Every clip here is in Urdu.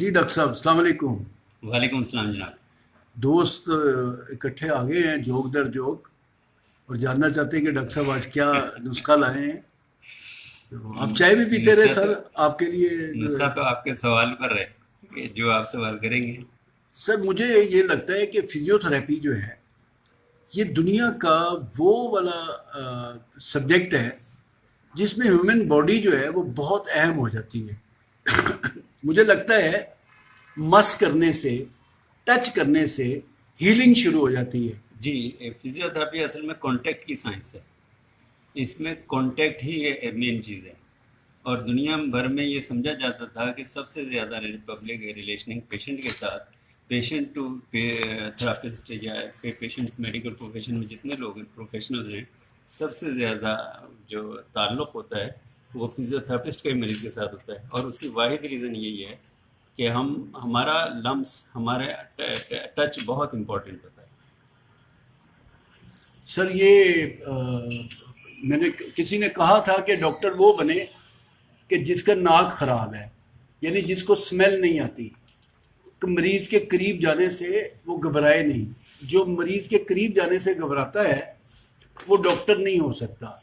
جی ڈاکٹر صاحب السلام علیکم. وعلیکم السلام جناب. دوست اکٹھے آ گئے ہیں جوک در جوک اور جاننا چاہتے ہیں کہ ڈاکٹر صاحب آج کیا نسخہ لائے ہیں. تو آپ چائے بھی پیتے رہے نسخہ سر، تو آپ کے لیے جو ہے. نسخہ تو آپ کے سوال پر ہے کہ جو آپ سوال کریں گے. سر مجھے یہ لگتا ہے کہ فزیو تھراپی جو ہے یہ دنیا کا وہ والا سبجیکٹ ہے جس میں ہیومن باڈی جو ہے وہ بہت اہم ہو جاتی ہے. مجھے لگتا ہے مس کرنے سے، ٹچ کرنے سے ہیلنگ شروع ہو جاتی ہے. جی، فزیو تھراپی اصل میں کانٹیکٹ کی سائنس ہے. اس میں کانٹیکٹ ہی مین چیز ہے. اور دنیا بھر میں یہ سمجھا جاتا تھا کہ سب سے زیادہ پبلک ریلیشننگ پیشنٹ کے ساتھ، پیشنٹ ٹو تھراپسٹ یا پیشنٹ میڈیکل پروفیشن میں جتنے لوگ ہیں پروفیشنلز ہیں، سب سے زیادہ جو تعلق ہوتا ہے وہ فزیو تھراپسٹ کے مریض کے ساتھ ہوتا ہے. اور اس کی واحد ریزن یہی ہے کہ ہمارا لمس، ہمارے ٹچ بہت امپورٹنٹ ہوتا ہے. سر یہ میں نے کسی نے کہا تھا کہ ڈاکٹر وہ بنے کہ جس کا ناک خراب ہے، یعنی جس کو سمیل نہیں آتی، کہ مریض کے قریب جانے سے وہ گھبرائے نہیں. جو مریض کے قریب جانے سے گھبراتا ہے وہ ڈاکٹر نہیں ہو سکتا.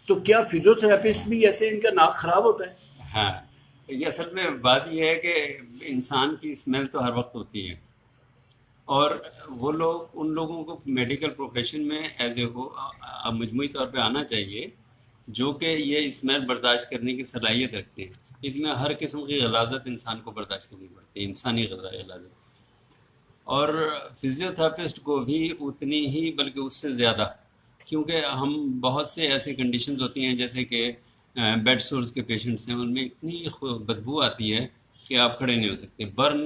تو کیا فزیو تھراپسٹ بھی ایسے ان کا ناک خراب ہوتا ہے؟ ہاں، یہ اصل میں بات یہ ہے کہ انسان کی اسمیل تو ہر وقت ہوتی ہے، اور وہ لوگ، ان لوگوں کو میڈیکل پروفیشن میں ایز اے مجموعی طور پہ آنا چاہیے جو کہ یہ اسمیل برداشت کرنے کی صلاحیت رکھتے ہیں. اس میں ہر قسم کی غلاظت انسان کو برداشت کرنی پڑتی ہے، انسانی غلاظت. اور فزیو تھراپسٹ کو بھی اتنی ہی بلکہ اس سے زیادہ، کیونکہ ہم بہت سے ایسی کنڈیشنز ہوتی ہیں جیسے کہ بیڈ سورس کے پیشنٹس ہیں، ان میں اتنی بدبو آتی ہے کہ آپ کھڑے نہیں ہو سکتے. برن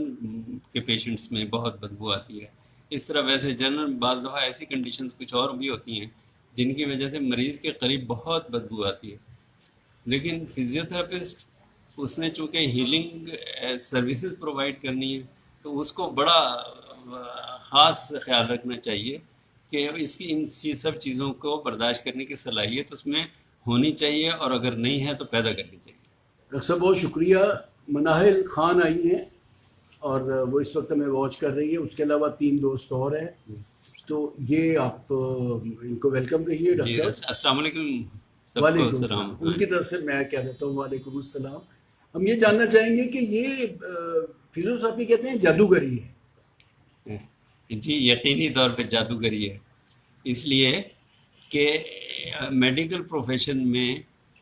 کے پیشنٹس میں بہت بدبو آتی ہے. اس طرح ویسے جنرل بعض دفعہ ایسی کنڈیشنز کچھ اور بھی ہوتی ہیں جن کی وجہ سے مریض کے قریب بہت بدبو آتی ہے. لیکن فزیو تھراپسٹ، اس نے چونکہ ہیلنگ سروسز پرووائڈ کرنی ہے تو اس کو بڑا خاص خیال رکھنا چاہیے کہ اس کی ان سب چیزوں کو برداشت کرنے کی صلاحیت اس میں ہونی چاہیے، اور اگر نہیں ہے تو پیدا کرنی چاہیے. ڈاکٹر صاحب بہت شکریہ. مناہل خان آئی ہیں اور وہ اس وقت ہمیں واچ کر رہی ہے. اس کے علاوہ 3 دوست اور ہیں. تو یہ آپ ان کو ویلکم کہیے ڈاکٹر جی، صاحب. السلام علیکم، سب کو وعلیکم السلام. السلام. ان کی طرف سے میں کہہ دیتا ہوں وعلیکم السلام. ہم یہ جاننا چاہیں گے کہ یہ فزیوتھراپی کہتے ہیں جادوگری ہے. جی، یقینی طور پہ جادوگری ہے، اس لیے کہ میڈیکل پروفیشن میں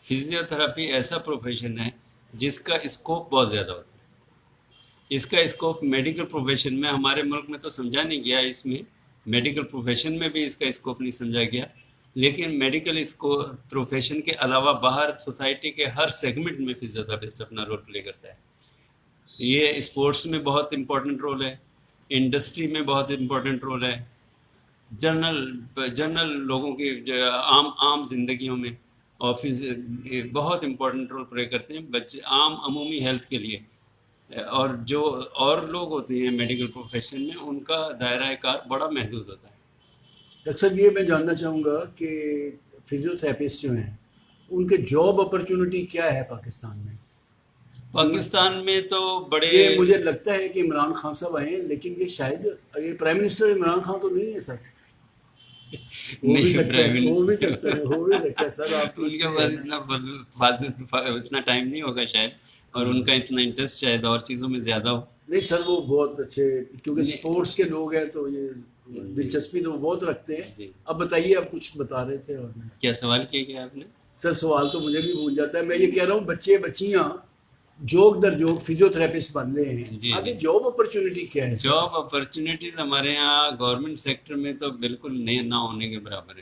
فزیو تھراپی ایسا پروفیشن ہے جس کا اسکوپ بہت زیادہ ہوتا ہے. اس کا اسکوپ میڈیکل پروفیشن میں ہمارے ملک میں تو سمجھا نہیں گیا، اس میں میڈیکل پروفیشن میں بھی اس کا اسکوپ نہیں سمجھا گیا، لیکن میڈیکل پروفیشن کے علاوہ باہر سوسائٹی کے ہر سیگمنٹ میں فزیو تھراپسٹ اپنا رول پلے کرتا ہے. یہ اسپورٹس میں بہت امپورٹنٹ رول ہے، انڈسٹری میں بہت امپورٹنٹ رول ہے، جنرل لوگوں کی جو عام زندگیوں میں آفس بہت امپورٹنٹ رول پلے کرتے ہیں، بچے عمومی ہیلتھ کے لیے. اور جو اور لوگ ہوتے ہیں میڈیکل پروفیشن میں ان کا دائرہ کار بڑا محدود ہوتا ہے. ڈاکٹر صاحب یہ میں جاننا چاہوں گا کہ فزیوتھراپسٹ جو ہیں ان کے جاب اپرچونٹی کیا ہے پاکستان میں؟ پاکستان میں تو بڑے یہ مجھے لگتا ہے کہ عمران خان صاحب آئے ہیں، لیکن یہ شاید یہ پرائم منسٹر عمران خان تو نہیں ہے سر. ہو بھی نہیں، سکتا پرائم ہے، ہو بھی منسٹر سکتا ہے، ہو بھی سکتا ہے سر. آپ ان ٹھیک کے ہے پاس اتنا ٹائم نہیں ہوگا شاید، اور ان کا اتنا انٹرسٹ شاید اور چیزوں میں زیادہ ہو. نہیں سر، وہ بہت اچھے، کیونکہ نہیں، سپورٹس کے لوگ ہیں تو یہ دلچسپی تو وہ بہت رکھتے ہیں. جی، اب بتائیے، آپ کچھ بتا رہے تھے. اور کیا سوال کیا گیا آپ نے؟ سر سوال تو مجھے بھی بھول جاتا ہے. میں یہ کہہ رہا ہوں بچے بچیاں جوک در جوک فزیو تھراپسٹ بن رہے ہیں، جی آگے جی، جاب اپرچونٹی کیا ہے سر؟ جاب اپرچونیٹیز ہمارے یہاں گورنمنٹ سیکٹر میں تو بالکل نہ ہونے کے برابر ہے.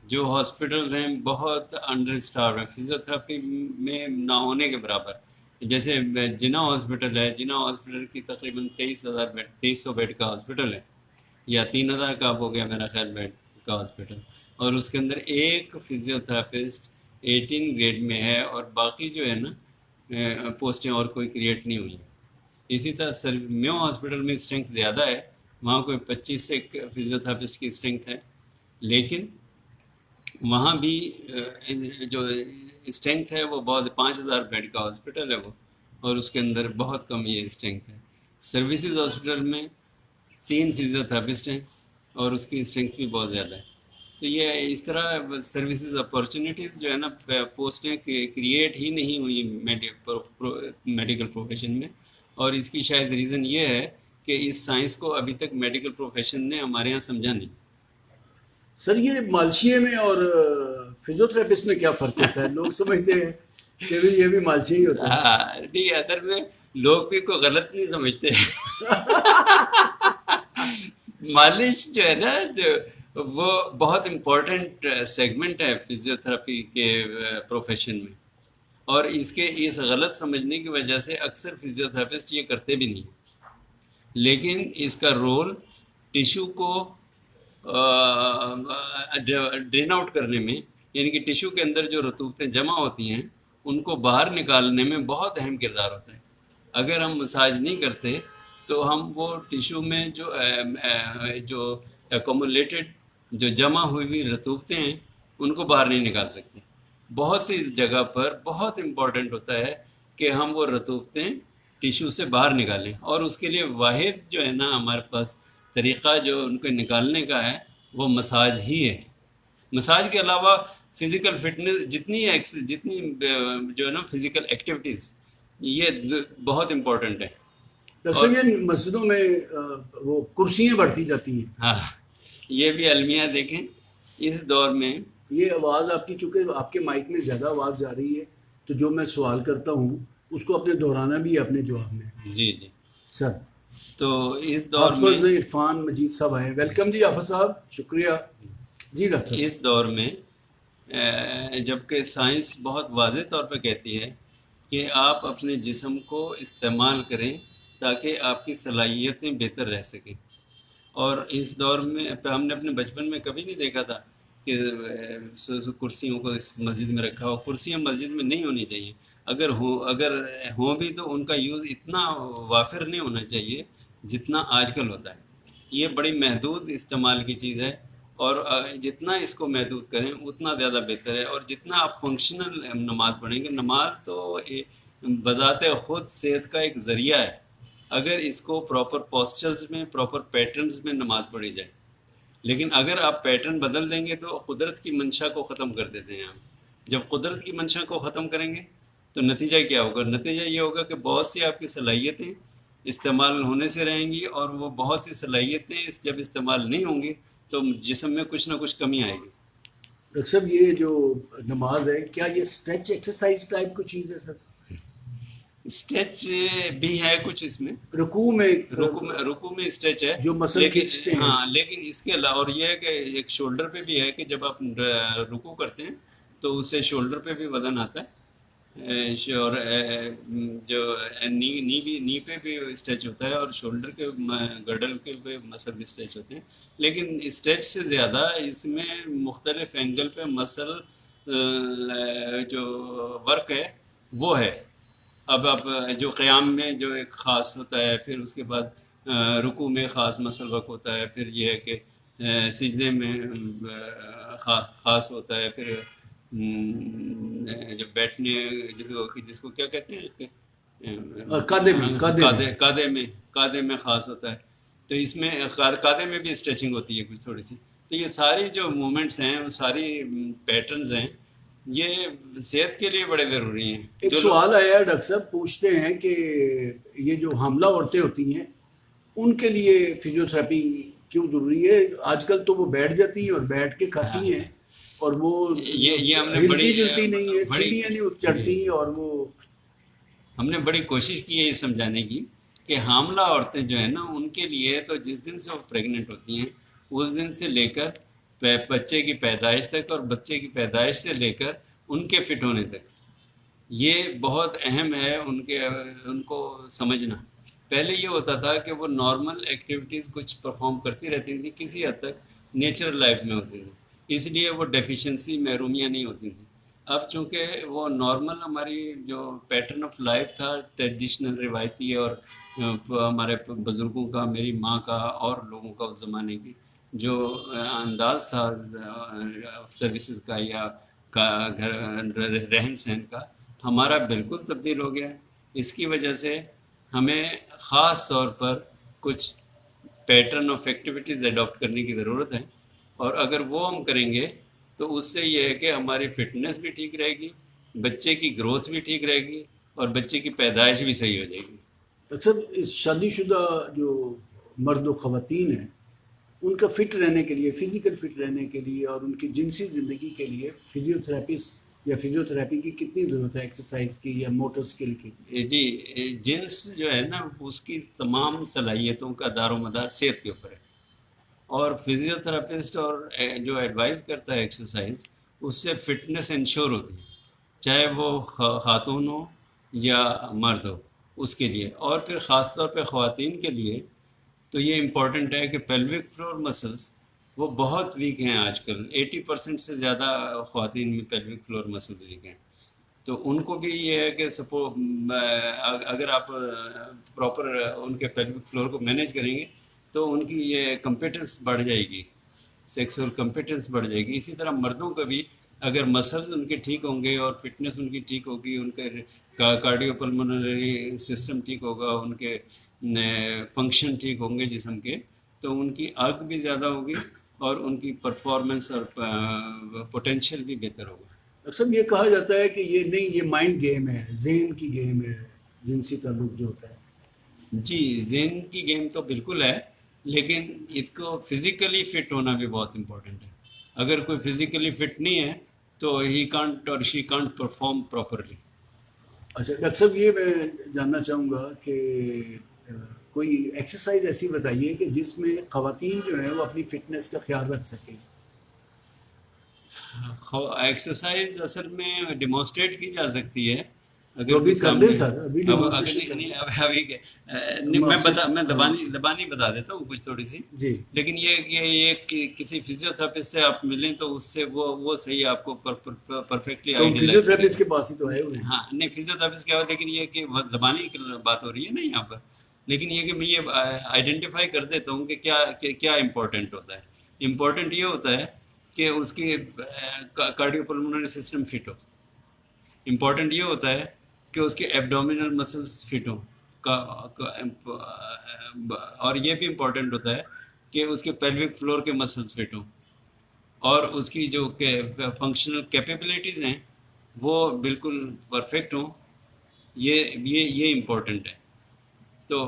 جو ہاسپٹل ہیں بہت انڈر اسٹاف ہیں، فزیو تھراپی میں نہ ہونے کے برابر. جیسے جناح ہاسپٹل ہے، جناح ہاسپٹل کی تقریباً 23,000 بیڈ، 2300 بیڈ کا ہاسپٹل ہے، یا 3,000 کا ہو گیا میرا خیال بیڈ کا ہاسپٹل، اور اس کے اندر ایک فزیو تھراپسٹ 18 گریڈ میں ہے، اور باقی جو ہے نا پوسٹیں اور کوئی کریٹ نہیں ہوئی. اسی طرح میو ہاسپٹل میں اسٹرینتھ زیادہ ہے، وہاں کوئی 25 سے فزیو تھراپسٹ کی اسٹرینتھ ہے، لیکن وہاں بھی جو اسٹرینتھ ہے وہ بہت 5,000 بیڈ کا ہاسپٹل ہے وہ، اور اس کے اندر بہت کم یہ اسٹرینتھ ہے. سروسز ہاسپٹل میں 3 فزیوتھراپسٹ ہیں اور اس کی اسٹرینتھ بھی بہت زیادہ ہے. تو یہ اس طرح سروسز اپارچونیٹیز جو ہے نا پوسٹیں کریٹ ہی نہیں ہوئی میڈیکل پروفیشن میں. اور اس کی شاید ریزن یہ ہے کہ اس سائنس کو ابھی تک میڈیکل پروفیشن نے ہمارے یہاں سمجھا نہیں. سر یہ مالشیے میں اور فزیوتھراپسٹ میں کیا فرق ہوتا ہے؟ لوگ سمجھتے ہیں کہ بھی یہ بھی مالشی ہی ہوتا ہے. نہیں، اصل میں لوگ بھی کوئی غلط نہیں سمجھتے. مالش جو ہے نا وہ بہت امپورٹنٹ سیگمنٹ ہے فزیوتھراپی کے پروفیشن میں، اور اس غلط سمجھنے کی وجہ سے اکثر فزیوتھراپسٹ یہ کرتے بھی نہیں. لیکن اس کا رول ٹیشو کو ڈرین آؤٹ کرنے میں، یعنی کہ ٹیشو کے اندر جو رطوبتیں جمع ہوتی ہیں ان کو باہر نکالنے میں بہت اہم کردار ہوتا ہے. اگر ہم مساج نہیں کرتے تو ہم وہ ٹیشو میں جو ایکومولیٹڈ جو جمع ہوئی رطوبتیں ہیں ان کو باہر نہیں نکال سکتے. بہت سی جگہ پر بہت امپورٹنٹ ہوتا ہے کہ ہم وہ رطوبتیں ٹیشو سے باہر نکالیں، اور اس کے لیے واحد جو ہے نا ہمارے پاس طریقہ جو ان کو نکالنے کا ہے وہ مساج ہی ہے. مساج کے علاوہ فزیکل فٹنس جتنی جو ہے نا فزیکل ایکٹیویٹیز یہ بہت امپورٹنٹ ہے. ڈاکٹر صاحب یہ مسجدوں میں وہ کرسیاں بڑھتی جاتی ہیں. ہاں، یہ بھی المیہ دیکھیں اس دور میں. یہ آواز آپ کی چونکہ آپ کے مائک میں زیادہ آواز جا رہی ہے تو جو میں سوال کرتا ہوں اس کو اپنے دہرانا بھی ہے اپنے جواب میں. جی سر تو اس دور حافظ میں عرفان مجید صاحب آئے. ویلکم جی حافظ صاحب، شکریہ. جی ڈاکٹر صاحب. اس دور میں جبکہ سائنس بہت واضح طور پہ کہتی ہے کہ آپ اپنے جسم کو استعمال کریں تاکہ آپ کی صلاحیتیں بہتر رہ سکیں. اور اس دور میں ہم نے اپنے بچپن میں کبھی نہیں دیکھا تھا کہ کرسیوں کو اس مسجد میں رکھا ہو. کرسیاں مسجد میں نہیں ہونی چاہیے. اگر ہوں بھی تو ان کا یوز اتنا وافر نہیں ہونا چاہیے جتنا آج کل ہوتا ہے. یہ بڑی محدود استعمال کی چیز ہے، اور جتنا اس کو محدود کریں اتنا زیادہ بہتر ہے. اور جتنا آپ فنکشنل نماز پڑھیں گے، نماز تو بذات خود صحت کا ایک ذریعہ ہے اگر اس کو پراپر پوسچرز میں، پراپر پیٹرنز میں نماز پڑھی جائے. لیکن اگر آپ پیٹرن بدل دیں گے تو قدرت کی منشا کو ختم کر دیتے ہیں. آپ جب قدرت کی منشا کو ختم کریں گے تو نتیجہ کیا ہوگا؟ نتیجہ یہ ہوگا کہ بہت سی آپ کی صلاحیتیں استعمال ہونے سے رہیں گی، اور وہ بہت سی صلاحیتیں جب استعمال نہیں ہوں گی تو جسم میں کچھ نہ کچھ کمی آئے گی. ڈاکٹر صاحب یہ جو نماز ہے کیا یہ اسٹریچ ایکسرسائز ٹائپ کوئی چیز ہے سر؟ اسٹریچ بھی ہے کچھ اس میں، رکوع میں رکوع میں اسٹریچ ہے جو مسل کھینچتے ہیں. ہاں، لیکن اس کے علاوہ اور یہ ہے کہ ایک شولڈر پہ بھی ہے کہ جب آپ رکوع کرتے ہیں تو اس سے شولڈر پہ بھی وزن آتا ہے، اور جو نی پہ بھی اسٹریچ ہوتا ہے، اور شولڈر کے گردل کے بھی مسل بھی اسٹریچ ہوتے ہیں. لیکن اسٹریچ سے زیادہ اس میں مختلف اینگل پہ مسل جو ورک ہے وہ ہے. اب آپ جو قیام میں جو ایک خاص ہوتا ہے، پھر اس کے بعد رکوع میں خاص مسل ورک ہوتا ہے، پھر یہ ہے کہ سجدے میں خاص ہوتا ہے، پھر جو بیٹھنے جس کو کیا کہتے ہیں کادے میں خاص ہوتا ہے. تو اس میں کادے میں بھی اسٹریچنگ ہوتی ہے کچھ تھوڑی سی. تو یہ ساری جو موومنٹس ہیں، وہ ساری پیٹرنز ہیں، یہ صحت کے لیے بڑے ضروری ہیں. ایک سوال آیا ہے ڈاکٹر صاحب، پوچھتے ہیں کہ یہ جو حاملہ عورتیں ہوتی ہیں ان کے لیے فزیوتھراپی کیوں ضروری ہے؟ آج کل تو وہ بیٹھ جاتی ہیں اور بیٹھ کے کھاتی ہیں، اور وہ یہ ہم نے ہلتی جلتی نہیں ہے، سیڑھیاں نہیں چڑھتی، اور وہ ہم نے بڑی کوشش کی ہے یہ سمجھانے کی کہ حاملہ عورتیں جو ہیں نا ان کے لیے تو جس دن سے وہ پریگننٹ ہوتی ہیں اس دن سے لے کر بچے کی پیدائش تک، اور بچے کی پیدائش سے لے کر ان کے فٹ ہونے تک، یہ بہت اہم ہے ان کو سمجھنا. پہلے یہ ہوتا تھا کہ وہ نارمل ایکٹیویٹیز کچھ پرفارم کرتی رہتی تھیں، کسی حد تک نیچرل لائف میں ہوتی تھیں، اس لیے وہ ڈیفیشنسی محرومیاں نہیں ہوتی تھیں. اب چونکہ وہ نارمل ہماری جو پیٹرن آف لائف تھا ٹریڈیشنل روایتی، اور ہمارے بزرگوں کا، میری ماں کا اور لوگوں کا اس زمانے کی جو انداز تھا سروسز کا یا رہن سہن کا، ہمارا بالکل تبدیل ہو گیا. اس کی وجہ سے ہمیں خاص طور پر کچھ پیٹرن آف ایکٹیویٹیز اڈاپٹ کرنے کی ضرورت ہے، اور اگر وہ ہم کریں گے تو اس سے یہ ہے کہ ہماری فٹنس بھی ٹھیک رہے گی، بچے کی گروتھ بھی ٹھیک رہے گی، اور بچے کی پیدائش بھی صحیح ہو جائے گی۔ اکثر اس شادی شدہ جو مرد و خواتین ہیں ان کا فٹ رہنے کے لیے، فزیکل فٹ رہنے کے لیے اور ان کی جنسی زندگی کے لیے فزیوتھراپسٹ یا فزیوتھراپی کی کتنی ضرورت ہے، ایکسرسائز کی یا موٹر اسکل کی؟ جی، جنس جو ہے نا اس کی تمام صلاحیتوں کا دار و مدار صحت کے اوپر ہے، اور فزیوتھراپسٹ اور جو ایڈوائز کرتا ہے ایکسرسائز، اس سے فٹنس انشور ہوتی ہے، چاہے وہ خاتون ہو یا مرد ہو اس کے لیے۔ اور پھر خاص طور پہ خواتین کے لیے تو یہ امپورٹنٹ ہے کہ پیلوک فلور مسلس وہ بہت ویک ہیں آج کل، 80% سے زیادہ خواتین میں پیلوک فلور مسلس ویک ہیں، تو ان کو بھی یہ ہے کہ اگر آپ پراپر ان کے پیلوک فلور کو مینیج کریں گے تو ان کی یہ کمپیٹنس بڑھ جائے گی، سیکسول کمپیٹنس بڑھ جائے گی۔ اسی طرح مردوں کا بھی اگر مسلز ان کے ٹھیک ہوں گے اور فٹنس ان کی ٹھیک ہوگی، ان کے کارڈیو پلمونری سسٹم ٹھیک ہوگا، ان کے فنکشن ٹھیک ہوں گے جسم کے، تو ان کی آگ بھی زیادہ ہوگی اور ان کی پرفارمنس اور پوٹینشیل بھی بہتر ہوگا۔ اکثر یہ کہا جاتا ہے کہ یہ نہیں، یہ مائنڈ گیم ہے، ذہن کی گیم ہے جنسی تعلق جو ہوتا ہے۔ جی، ذہن کی گیم تو بالکل ہے، لیکن اس کو فزیکلی فٹ ہونا بھی بہت امپورٹنٹ ہے۔ اگر کوئی فزیکلی فٹ نہیں ہے تو ہی کانٹ اور شی کانٹ پرفارم پراپرلی۔ اچھا ڈاکٹر صاحب، یہ میں جاننا چاہوں گا کہ کوئی ایکسرسائز ایسی بتائیے کہ جس میں خواتین جو ہیں وہ اپنی فٹنس کا خیال رکھ سکیں۔ ایکسرسائز اصل میں ڈیمونسٹریٹ کی جا سکتی ہے، تو اگر ابھی کوئی کر سامنے دیں سر، ابھی اب اگر ڈیمانسٹریشن کر نہیں دیں۔ میں زبانی بتا دیتا ہوں کچھ تھوڑی سی، جی لیکن یہ کہ کسی فزیوتھراپسٹ سے آپ ملیں تو اس سے وہ صحیح آپ کو پرفیکٹلی تو ہم آئیڈیلائز کرے فزیوتھراپسٹ کے گا۔ پاس ہی تو آئے ہوئے ہیں۔ ہاں نہیں، فزیوتھراپسٹ کیا ہو، لیکن یہ کہ زبانی بات ہو رہی ہے نا یہاں پر، لیکن یہ کہ میں یہ آئیڈینٹیفائی کر دیتا ہوں کہ کیا امپورٹنٹ ہوتا ہے۔ امپورٹنٹ یہ ہوتا ہے کہ اس کی کارڈیو پلمونری سسٹم فٹ ہو، امپورٹنٹ یہ ہوتا ہے کہ اس کے ایبڈومینل مسلس فٹ ہوں، اور یہ بھی امپورٹنٹ ہوتا ہے کہ اس کے پیلوک فلور کے مسلس فٹ ہوں، اور اس کی جو فنکشنل کیپیبلٹیز ہیں وہ بالکل پرفیکٹ ہوں۔ یہ امپورٹنٹ ہے۔ تو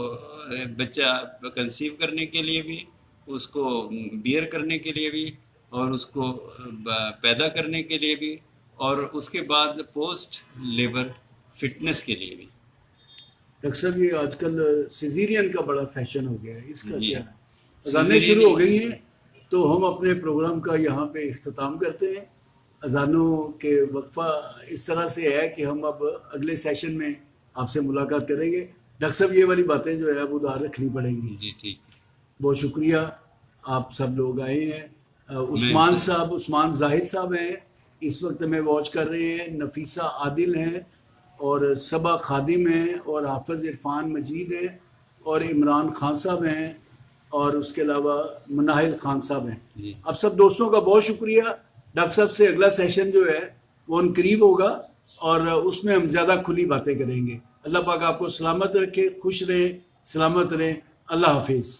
بچہ کنسیو کرنے کے لیے بھی، اس کو بیئر کرنے کے لیے بھی، اور اس کو پیدا کرنے کے لیے بھی، اور اس کے بعد پوسٹ لیبر فٹنس کے لیے بھی۔ ڈاکٹر صاحب، یہ آج کل سیزیرین کا بڑا فیشن ہو گیا ہے، اس کا جی، کیا ہے؟ اذانیں سیزرین شروع ہو گئی ہیں تو ہم اپنے پروگرام کا یہاں پہ اختتام کرتے ہیں۔ اذانوں کے وقفہ اس طرح سے ہے کہ ہم اب اگلے سیشن میں آپ سے ملاقات کریں گے۔ ڈاکٹر صاحب، یہ والی باتیں جو ہے اب ادھار رکھنی پڑیں گی۔ جی ٹھیک ہے۔ بہت شکریہ، آپ سب لوگ آئے ہیں۔ عثمان صاحب، عثمان زاہد صاحب ہیں، اس وقت ہمیں واچ کر رہے ہیں۔ نفیسہ عادل ہیں، اور صبا خادم ہیں، اور حافظ عرفان مجید ہیں، اور عمران خان صاحب ہیں، اور اس کے علاوہ مناہل خان صاحب ہیں۔ جی، اب سب دوستوں کا بہت شکریہ۔ ڈاکٹر صاحب سے اگلا سیشن جو ہے وہ ان قریب ہوگا، اور اس میں ہم زیادہ کھلی باتیں کریں گے۔ اللہ پاک آپ کو سلامت رکھے، خوش رہیں، سلامت رہیں۔ اللہ حافظ۔